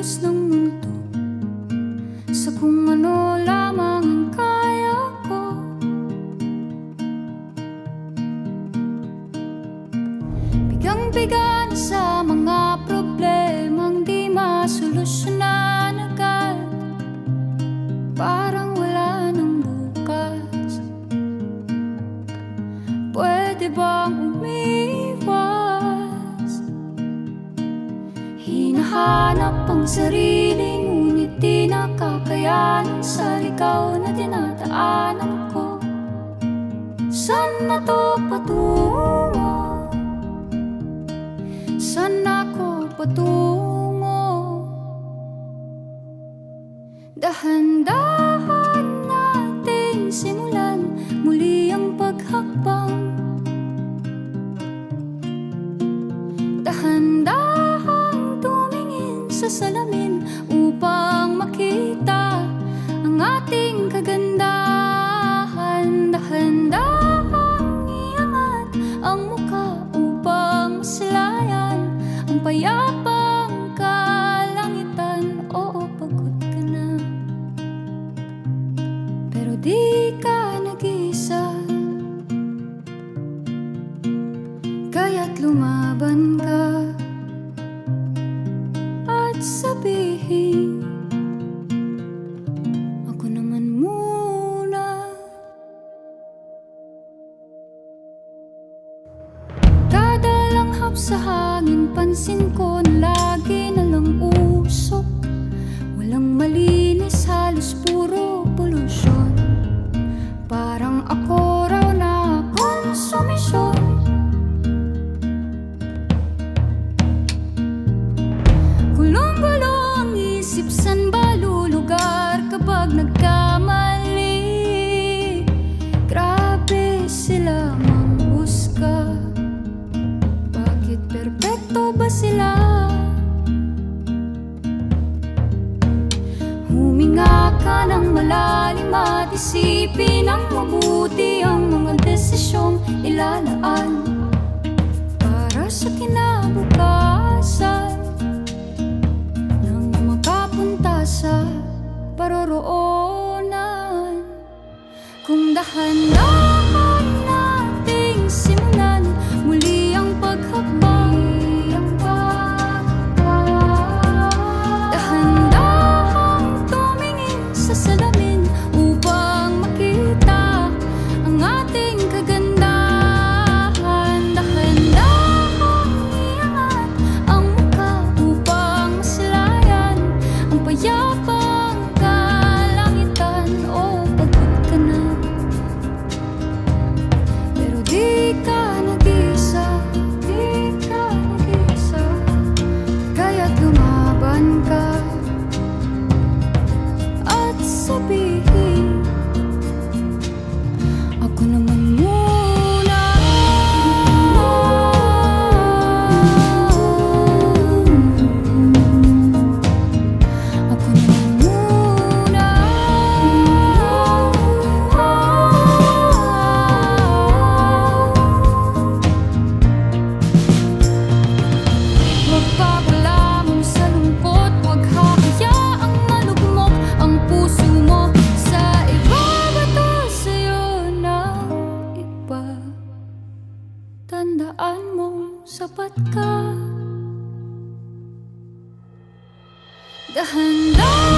kilos ng mundo sa kung ano lamang ang kaya ko. Bigang-biga na sa mga problemang di masolusyonan agad, parang wala nang bukas. Pwede bang umiwas? Hinahanap ang sarili, ngunit di nakakayanan sa ligaw na dinadaanan ko. Saan na to patungo? Saan ako patungo? Dahan-dahan nating simulan muli ang paghakbang. Dahan-dahan tumingin sa salamin upang makita ang ating kagandahan. Dahan-dahan iangat ang mukha upang masilayan ang payapang kalangitan. Oo, pagod ka na, pero di ka nag-iisa, kaya't lumaban ka at sabihin, ako naman muna. Kada langhap sa hangin, pansin ko na lagi na lang usok. Walang malinis, halos puro polusyon. Parang ako raw na konsumisyon. Gulong-gulo ang isip, san ba lulugar kapag nagkamali? Grabe sila manghusga, bakit perpekto ba sila? Huminga ka ng malalim at isipin ng mabuti ang mga desisyong ilalaan para sa kinabukasan nang makapunta sa paroroonan. Kung dahan-dahan nating simulan muli ang paghakbang. Dahan-dahan tumingin sa salamin upang makita ang ating kagandahan. Dahan-dahan iangat ang mukha upang masilayan ang payapang kalangitan. Oh, pagod ka na, pero di ka nag-iisa, di ka nag-iisa, kaya't lumaban ka at sabihin, ako naman muna. Ako naman muna. Huwag papalamon sa lungkot, huwag hahayaang malugmok ang puso mo sa iba. Bato sa'yo ng iba, tandaan mong sapat ka. Dahan-dahan